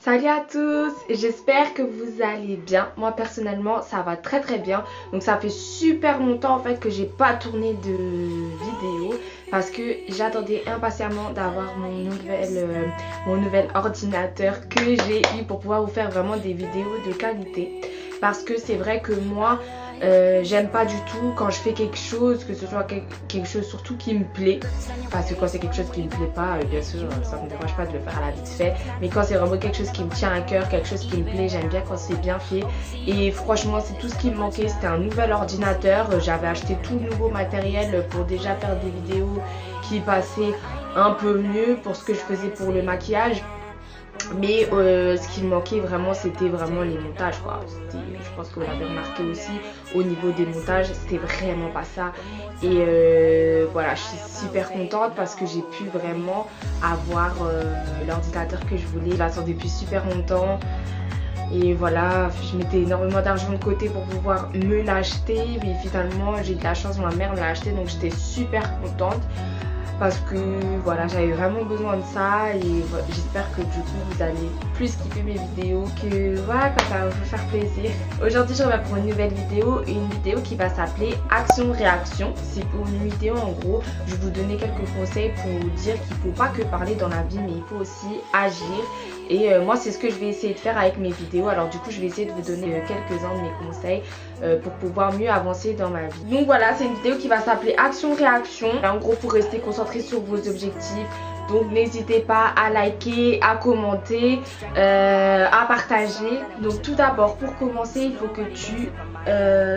Salut à tous, j'espère que vous allez bien. Moi personnellement ça va très bien. Donc ça fait super longtemps en fait que j'ai pas tourné de vidéo parce que j'attendais impatiemment d'avoir mon nouvel ordinateur que j'ai eu pour pouvoir vous faire vraiment des vidéos de qualité. Parce que c'est vrai que moi j'aime pas du tout quand je fais quelque chose, que ce soit quelque chose surtout qui me plaît. Parce que quand c'est quelque chose qui me plaît pas, bien sûr ça me dérange pas de le faire à la vite fait. Mais quand c'est vraiment quelque chose qui me tient à cœur, quelque chose qui me plaît, j'aime bien quand c'est bien fait. Et franchement c'est tout ce qui me manquait, c'était un nouvel ordinateur. J'avais acheté tout le nouveau matériel pour déjà faire des vidéos qui passaient un peu mieux pour ce que je faisais pour le maquillage. Mais ce qui me manquait vraiment, c'était vraiment les montages quoi. Je pense que vous l'avez remarqué aussi, au niveau des montages c'était vraiment pas ça. Et voilà, je suis super contente parce que j'ai pu vraiment avoir l'ordinateur que je voulais. Je l'attendais depuis super longtemps. Et voilà, je mettais énormément d'argent de côté pour pouvoir me l'acheter. Mais finalement j'ai de la chance, ma mère me l'a acheté, donc j'étais super contente. Parce que voilà, j'avais vraiment besoin de ça et j'espère que du coup vous allez plus kiffer mes vidéos, que voilà, que ça va vous faire plaisir. Aujourd'hui je reviens pour une nouvelle vidéo, qui va s'appeler Action Réaction. C'est pour une vidéo en gros, je vais vous donner quelques conseils pour vous dire qu'il ne faut pas que parler dans la vie mais il faut aussi agir. Et moi c'est ce que je vais essayer de faire avec mes vidéos. Alors du coup je vais essayer de vous donner quelques-uns de mes conseils pour pouvoir mieux avancer dans ma vie. Donc voilà, c'est une vidéo qui va s'appeler Action Réaction. En gros pour rester concentré sur vos objectifs. Donc n'hésitez pas à liker, à commenter, à partager. Donc tout d'abord pour commencer il faut que tu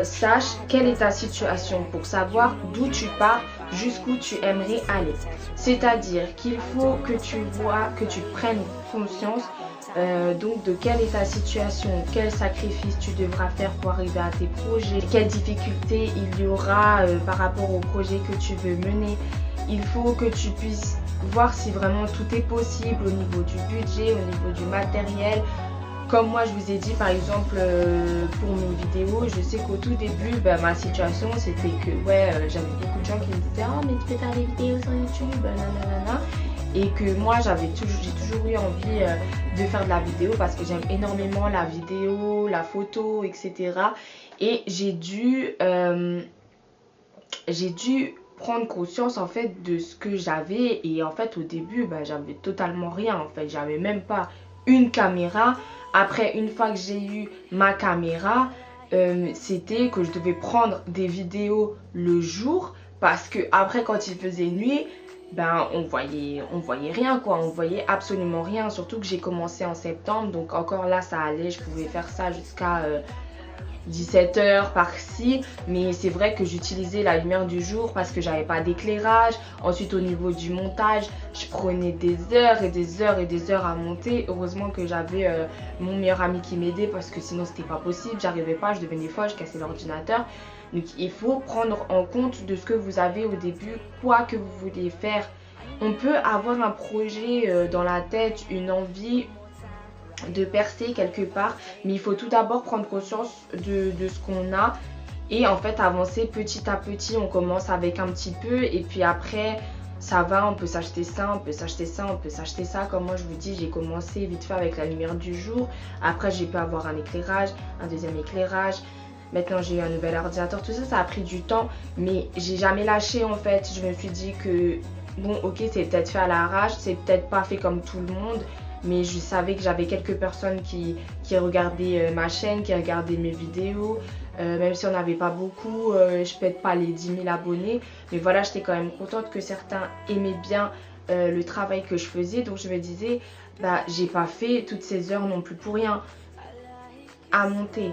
saches quelle est ta situation pour savoir d'où tu pars, jusqu'où tu aimerais aller. C'est-à-dire qu'il faut que tu vois, que tu prennes conscience donc de quelle est ta situation, quels sacrifices tu devras faire pour arriver à tes projets, quelles difficultés il y aura par rapport au projet que tu veux mener. Il faut que tu puisses voir si vraiment tout est possible au niveau du budget, au niveau du matériel. Comme moi je vous ai dit par exemple pour mes vidéos, je sais qu'au tout début ma situation c'était que j'avais beaucoup de gens qui me disaient oh mais tu peux faire des vidéos sur YouTube, nanana. Et que moi j'ai toujours eu envie de faire de la vidéo parce que j'aime énormément la vidéo, la photo, etc. Et j'ai dû prendre conscience en fait de ce que j'avais. Et en fait au début j'avais totalement rien en fait, j'avais même pas une caméra. Après une fois que j'ai eu ma caméra, c'était que je devais prendre des vidéos le jour parce que après quand il faisait nuit, on voyait rien quoi, on voyait absolument rien. Surtout que j'ai commencé en septembre, donc encore là ça allait, je pouvais faire ça jusqu'à 17h par-ci. Mais c'est vrai que j'utilisais la lumière du jour parce que j'avais pas d'éclairage. Ensuite au niveau du montage, je prenais des heures et des heures et des heures à monter. Heureusement que j'avais mon meilleur ami qui m'aidait parce que sinon c'était pas possible, j'arrivais pas, je devenais folle, je cassais l'ordinateur. Donc il faut prendre en compte de ce que vous avez au début, quoi que vous voulez faire. On peut avoir un projet dans la tête, une envie de percer quelque part, mais il faut tout d'abord prendre conscience de ce qu'on a et en fait avancer petit à petit. On commence avec un petit peu et puis après ça va, on peut s'acheter ça, on peut s'acheter ça, on peut s'acheter ça. Comme moi je vous dis, j'ai commencé vite fait avec la lumière du jour, après j'ai pu avoir un éclairage, un deuxième éclairage. Maintenant j'ai eu un nouvel ordinateur, tout ça, ça a pris du temps, mais j'ai jamais lâché en fait. Je me suis dit que bon ok c'est peut-être fait à l'arrache, c'est peut-être pas fait comme tout le monde, mais je savais que j'avais quelques personnes qui regardaient ma chaîne, qui regardaient mes vidéos. Même si on n'avait pas beaucoup, je pète pas les 10 000 abonnés, mais voilà, j'étais quand même contente que certains aimaient bien le travail que je faisais. Donc je me disais j'ai pas fait toutes ces heures non plus pour rien à monter.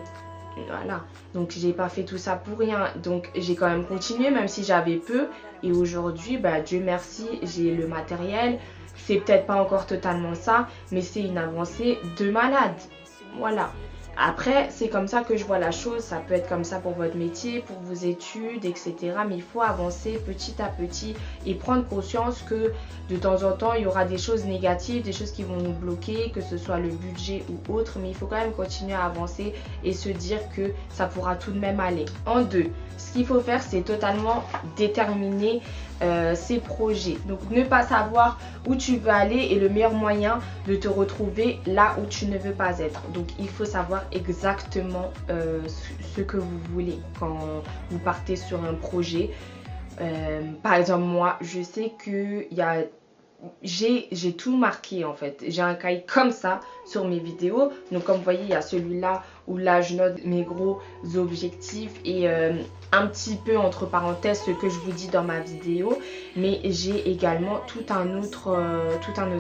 Voilà, donc j'ai pas fait tout ça pour rien, donc j'ai quand même continué même si j'avais peu. Et aujourd'hui Dieu merci, j'ai le matériel. C'est peut-être pas encore totalement ça, mais c'est une avancée de malade. Voilà, Après, c'est comme ça que je vois la chose, ça peut être comme ça pour votre métier, pour vos études, etc. Mais il faut avancer petit à petit et prendre conscience que de temps en temps, il y aura des choses négatives, des choses qui vont nous bloquer, que ce soit le budget ou autre. Mais il faut quand même continuer à avancer et se dire que ça pourra tout de même aller. En deux, ce qu'il faut faire, c'est totalement déterminer ses projets. Donc ne pas savoir où tu veux aller est le meilleur moyen de te retrouver là où tu ne veux pas être. Donc il faut savoir exactement ce que vous voulez quand vous partez sur un projet. Par exemple, moi, je sais que j'ai tout marqué en fait. J'ai un cahier comme ça sur mes vidéos. Donc comme vous voyez, il y a celui-là où là je note mes gros objectifs et un petit peu entre parenthèses ce que je vous dis dans ma vidéo. Mais j'ai également tout un autre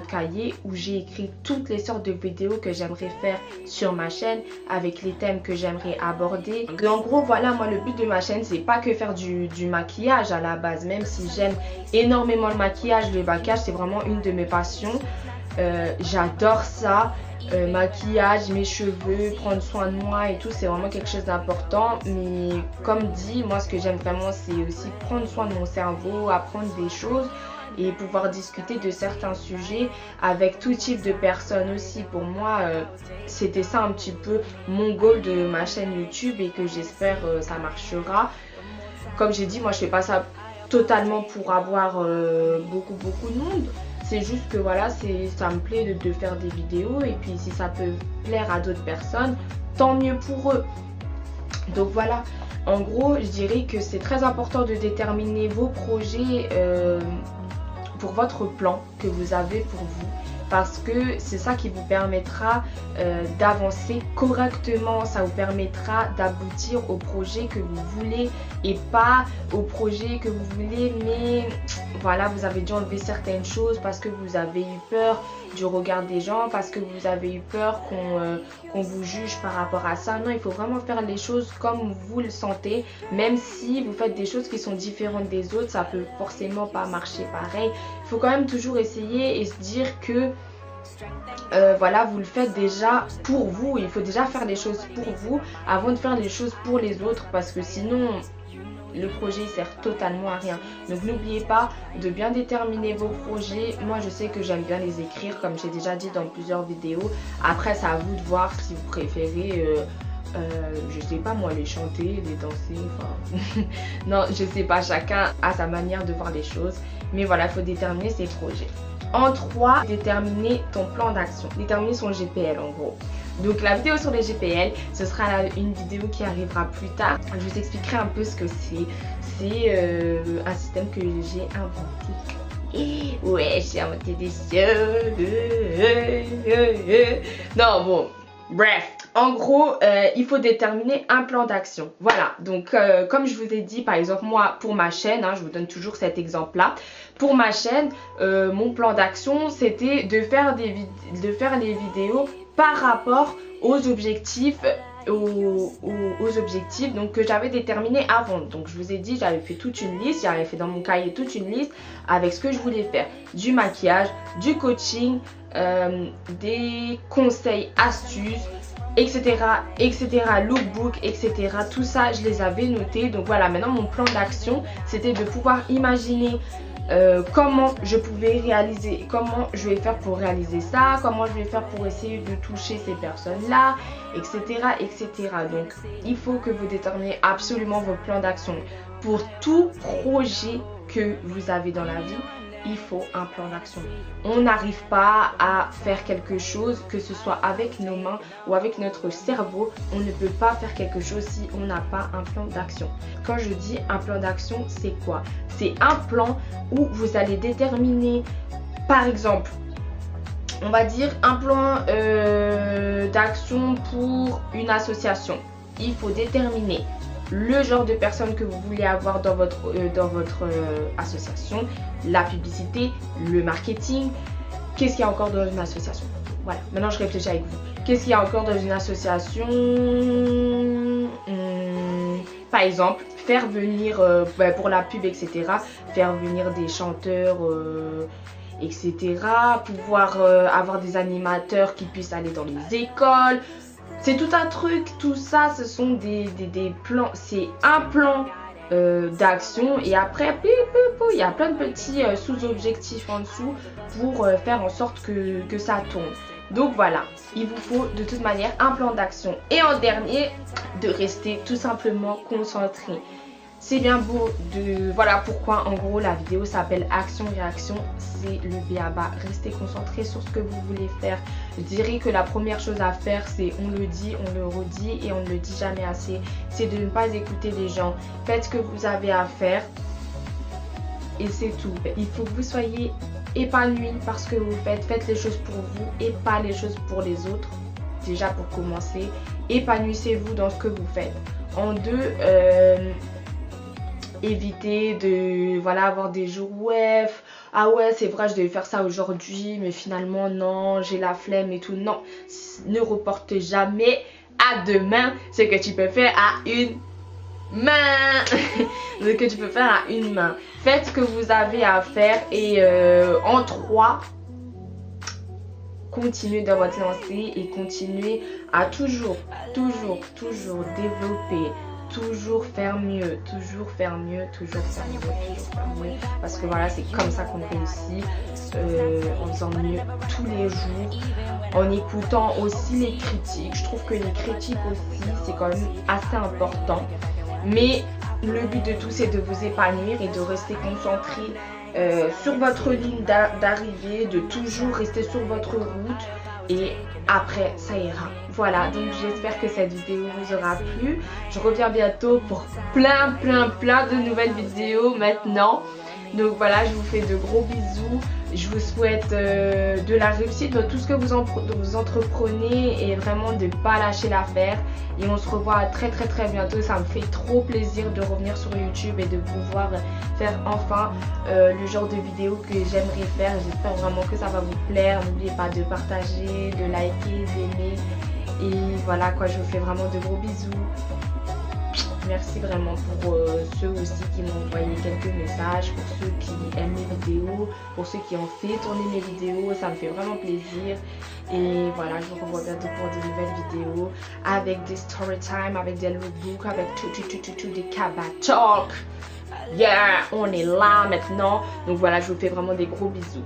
cahier où j'ai écrit toutes les sortes de vidéos que j'aimerais faire sur ma chaîne avec les thèmes que j'aimerais aborder. Donc, en gros, voilà, moi le but de ma chaîne, c'est pas que faire du maquillage à la base, même si j'aime énormément le maquillage c'est vraiment une de mes passions. J'adore ça. Maquillage, mes cheveux, prendre soin de moi et tout, c'est vraiment quelque chose d'important. Mais comme dit, moi ce que j'aime vraiment, c'est aussi prendre soin de mon cerveau, apprendre des choses et pouvoir discuter de certains sujets avec tout type de personnes aussi. Pour moi, c'était ça un petit peu mon goal de ma chaîne YouTube et que j'espère ça marchera. Comme j'ai dit, moi je fais pas ça totalement pour avoir beaucoup de monde. C'est juste que voilà, ça me plaît de faire des vidéos et puis si ça peut plaire à d'autres personnes, tant mieux pour eux. Donc voilà, en gros, je dirais que c'est très important de déterminer vos projets pour votre plan que vous avez pour vous. Parce que c'est ça qui vous permettra d'avancer correctement, ça vous permettra d'aboutir au projet que vous voulez et pas au projet que vous voulez, mais voilà, vous avez dû enlever certaines choses parce que vous avez eu peur du regard des gens, parce que vous avez eu peur qu'on vous juge par rapport à ça. Non, il faut vraiment faire les choses comme vous le sentez, même si vous faites des choses qui sont différentes des autres, ça peut forcément pas marcher pareil. Il faut quand même toujours essayer et se dire que voilà, vous le faites déjà pour vous. Il faut déjà faire les choses pour vous avant de faire les choses pour les autres, parce que sinon le projet sert totalement à rien. Donc n'oubliez pas de bien déterminer vos projets. Moi je sais que j'aime bien les écrire comme j'ai déjà dit dans plusieurs vidéos. Après c'est à vous de voir si vous préférez je sais pas moi, les chanter, les danser, enfin non, je sais pas, chacun a sa manière de voir les choses, mais voilà, il faut déterminer ses projets. En 3, déterminer ton plan d'action, déterminer son GPL en gros. Donc la vidéo sur les GPL, ce sera une vidéo qui arrivera plus tard. Je vous expliquerai un peu ce que c'est. C'est un système que j'ai inventé. Et ouais, j'ai inventé des choses. Non, bon, bref. En gros, il faut déterminer un plan d'action. Voilà, donc comme je vous ai dit, par exemple, moi, pour ma chaîne, je vous donne toujours cet exemple-là. Pour ma chaîne, mon plan d'action, c'était de faire des vidéos par rapport aux objectifs donc que j'avais déterminé avant. Donc je vous ai dit, j'avais fait toute une liste, j'avais fait dans mon cahier toute une liste avec ce que je voulais faire, du maquillage, du coaching, des conseils, astuces, etc, lookbook, etc, tout ça je les avais notés. Donc voilà, maintenant mon plan d'action, c'était de pouvoir imaginer comment je pouvais réaliser, comment je vais faire pour réaliser ça, comment je vais faire pour essayer de toucher ces personnes là, etc, etc. Donc il faut que vous déterminiez absolument vos plans d'action pour tout projet que vous avez dans la vie. Il faut un plan d'action. On n'arrive pas à faire quelque chose, que ce soit avec nos mains ou avec notre cerveau. On ne peut pas faire quelque chose si on n'a pas un plan d'action. Quand je dis un plan d'action, c'est quoi? C'est un plan où vous allez déterminer, par exemple, on va dire un plan d'action pour une association. Il faut déterminer le genre de personnes que vous voulez avoir dans votre association, la publicité, le marketing. Qu'est-ce qu'il y a encore dans une association? Voilà, maintenant je réfléchis avec vous. Qu'est-ce qu'il y a encore dans une association? Par exemple, faire venir, pour la pub, etc., faire venir des chanteurs, etc., pouvoir avoir des animateurs qui puissent aller dans les écoles. c'est tout un truc, tout ça, ce sont des plans, c'est un plan d'action et après il y a plein de petits sous-objectifs en dessous pour faire en sorte que ça tourne. Donc voilà, il vous faut de toute manière un plan d'action et en dernier de rester tout simplement concentré. C'est bien beau de... Voilà pourquoi en gros la vidéo s'appelle action-réaction, c'est le b.a.-ba. Restez concentré sur ce que vous voulez faire. Je dirais que la première chose à faire, c'est on le dit, on le redit et on ne le dit jamais assez. C'est de ne pas écouter les gens. Faites ce que vous avez à faire et c'est tout. Il faut que vous soyez épanoui par ce que vous faites. Faites les choses pour vous et pas les choses pour les autres. Déjà pour commencer, épanouissez-vous dans ce que vous faites. En deux, évitez de avoir des jours ah ouais c'est vrai je devais faire ça aujourd'hui mais finalement non j'ai la flemme et tout. Non, ne reporte jamais à demain ce que tu peux faire à une main. Ce que tu peux faire à une main. Faites ce que vous avez à faire et en 3 continuez dans votre lancée et continuez à toujours développer, toujours faire mieux, parce que voilà c'est comme ça qu'on réussit, en faisant mieux tous les jours, en écoutant aussi les critiques. Je trouve que les critiques aussi c'est quand même assez important, mais le but de tout c'est de vous épanouir et de rester concentré sur votre ligne d'arrivée, de toujours rester sur votre route et après ça ira. Voilà, donc j'espère que cette vidéo vous aura plu. Je reviens bientôt pour plein de nouvelles vidéos maintenant. Donc voilà, je vous fais de gros bisous. Je vous souhaite de la réussite dans tout ce que vous entreprenez et vraiment de ne pas lâcher l'affaire. Et on se revoit très bientôt. Ça me fait trop plaisir de revenir sur YouTube et de pouvoir faire enfin le genre de vidéo que j'aimerais faire. J'espère vraiment que ça va vous plaire. N'oubliez pas de partager, de liker, d'aimer. Et voilà quoi, je vous fais vraiment de gros bisous. Merci vraiment pour ceux aussi qui m'ont envoyé quelques messages, pour ceux qui aiment mes vidéos, pour ceux qui ont fait tourner mes vidéos, ça me fait vraiment plaisir. Et voilà, je vous revois bientôt pour de nouvelles vidéos avec des story time, avec des lookbooks, avec des Kaba Talk. Yeah, on est là maintenant. Donc voilà, je vous fais vraiment des gros bisous.